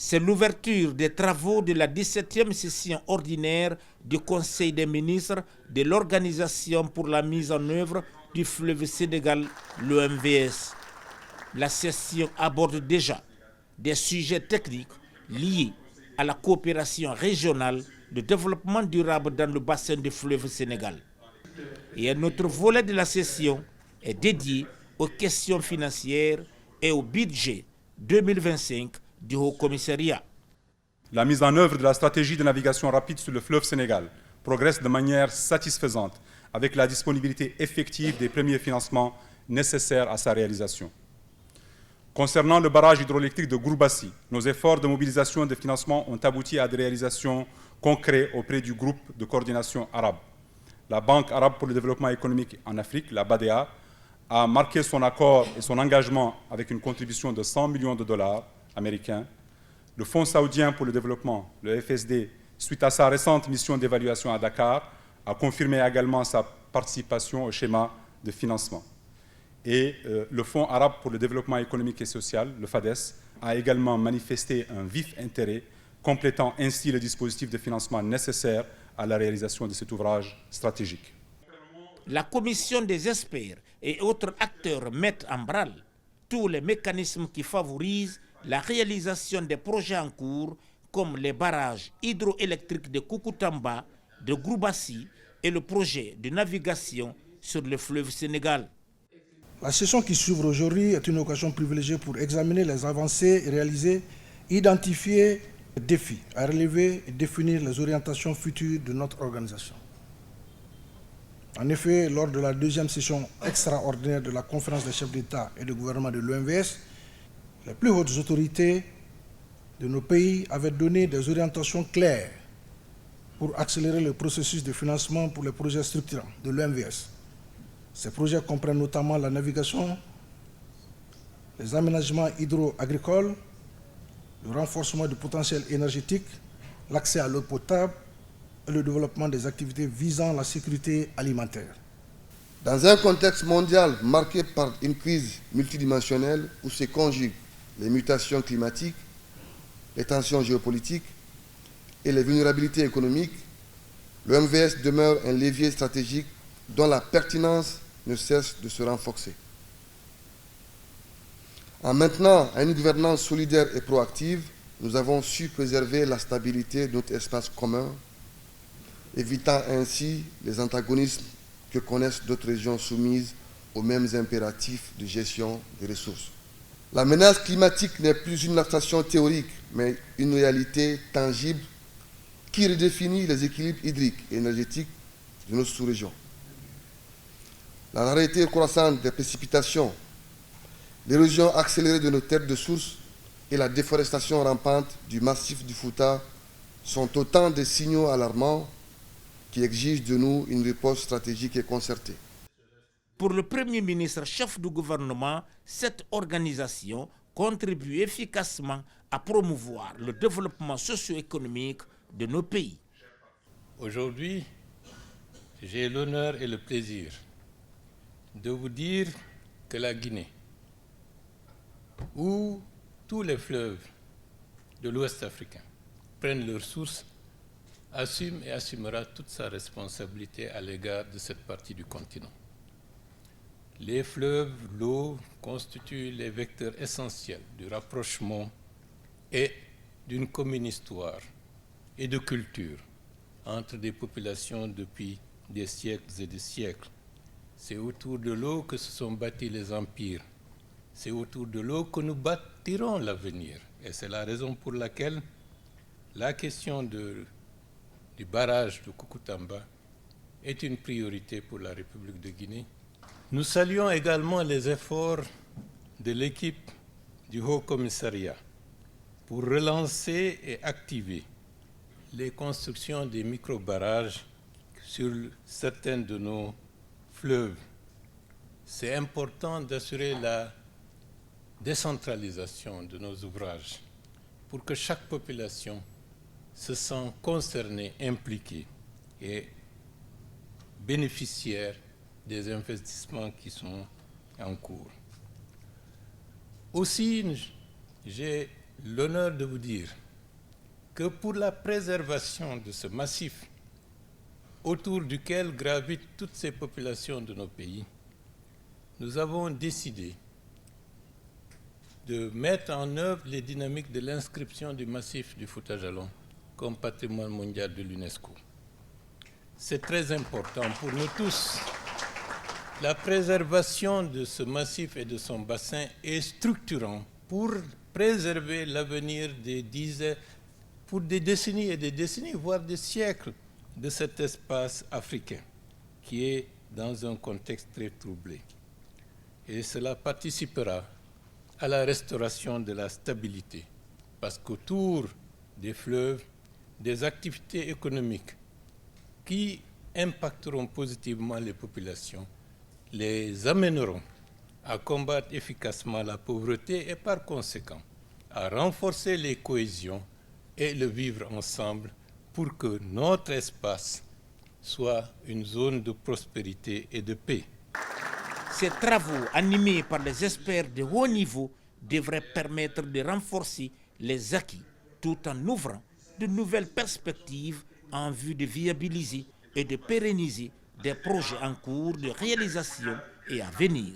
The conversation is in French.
c'est l'ouverture des travaux de la 17e session ordinaire du Conseil des ministres de l'Organisation pour la mise en œuvre du fleuve Sénégal, l'OMVS. La session aborde déjà des sujets techniques liés à la coopération régionale de développement durable dans le bassin du fleuve Sénégal. Et un autre volet de la session est dédié aux questions financières et au budget 2025 du Haut-Commissariat. La mise en œuvre de la stratégie de navigation rapide sur le fleuve Sénégal progresse de manière satisfaisante avec la disponibilité effective des premiers financements nécessaires à sa réalisation. Concernant le barrage hydroélectrique de Gourbassi, nos efforts de mobilisation de financement ont abouti à des réalisations concrètes auprès du groupe de coordination arabe. La Banque arabe pour le développement économique en Afrique, la BADEA, a marqué son accord et son engagement avec une contribution de 100 millions de dollars américains. Le Fonds saoudien pour le développement, le FSD, suite à sa récente mission d'évaluation à Dakar, a confirmé également sa participation au schéma de financement. Et le Fonds arabe pour le développement économique et social, le FADES, a également manifesté un vif intérêt, complétant ainsi le dispositif de financement nécessaire à la réalisation de cet ouvrage stratégique. La commission des experts et autres acteurs mettent en branle tous les mécanismes qui favorisent la réalisation des projets en cours, comme les barrages hydroélectriques de Koukountamba, de Gourbassi et le projet de navigation sur le fleuve Sénégal. La session qui s'ouvre aujourd'hui est une occasion privilégiée pour examiner les avancées réalisées, identifier les défis à relever et définir les orientations futures de notre organisation. En effet, lors de la deuxième session extraordinaire de la conférence des chefs d'État et de gouvernement de l'OMVS, les plus hautes autorités de nos pays avaient donné des orientations claires pour accélérer le processus de financement pour les projets structurants de l'OMVS. Ces projets comprennent notamment la navigation, les aménagements hydro-agricoles, le renforcement du potentiel énergétique, l'accès à l'eau potable et le développement des activités visant la sécurité alimentaire. Dans un contexte mondial marqué par une crise multidimensionnelle où se conjuguent les mutations climatiques, les tensions géopolitiques et les vulnérabilités économiques, l'OMVS demeure un levier stratégique dont la pertinence ne cesse de se renforcer. En maintenant une gouvernance solidaire et proactive, nous avons su préserver la stabilité de notre espace commun, évitant ainsi les antagonismes que connaissent d'autres régions soumises aux mêmes impératifs de gestion des ressources. La menace climatique n'est plus une abstraction théorique, mais une réalité tangible qui redéfinit les équilibres hydriques et énergétiques de notre sous-région. La rareté croissante des précipitations, l'érosion accélérée de nos terres de source et la déforestation rampante du massif du Fouta sont autant de signaux alarmants qui exigent de nous une réponse stratégique et concertée. Pour le Premier ministre chef du gouvernement, cette organisation contribue efficacement à promouvoir le développement socio-économique de nos pays. Aujourd'hui, j'ai l'honneur et le plaisir de vous dire que la Guinée, où tous les fleuves de l'Ouest africain prennent leur source, assume et assumera toute sa responsabilité à l'égard de cette partie du continent. Les fleuves, l'eau constituent les vecteurs essentiels du rapprochement et d'une commune histoire et de culture entre des populations depuis des siècles et des siècles. C'est autour de l'eau que se sont bâtis les empires. C'est autour de l'eau que nous bâtirons l'avenir. Et c'est la raison pour laquelle la question du barrage de Koukountamba est une priorité pour la République de Guinée. Nous saluons également les efforts de l'équipe du Haut-Commissariat pour relancer et activer les constructions des micro-barrages sur certains de nos fleuves. C'est important d'assurer la décentralisation de nos ouvrages pour que chaque population se sente concernée, impliquée et bénéficiaire des investissements qui sont en cours. Aussi, j'ai l'honneur de vous dire que pour la préservation de ce massif autour duquel gravitent toutes ces populations de nos pays, nous avons décidé de mettre en œuvre les dynamiques de l'inscription du massif du Fouta Djallon comme patrimoine mondial de l'UNESCO. C'est très important pour nous tous. La préservation de ce massif et de son bassin est structurant pour préserver l'avenir pour des décennies et des décennies, voire des siècles, de cet espace africain qui est dans un contexte très troublé. Et cela participera à la restauration de la stabilité, parce qu'autour des fleuves, des activités économiques qui impacteront positivement les populations, les amèneront à combattre efficacement la pauvreté et par conséquent à renforcer les cohésions et le vivre ensemble pour que notre espace soit une zone de prospérité et de paix. Ces travaux, animés par les experts de haut niveau, devraient permettre de renforcer les acquis tout en ouvrant de nouvelles perspectives en vue de viabiliser et de pérenniser des projets en cours de réalisation et à venir.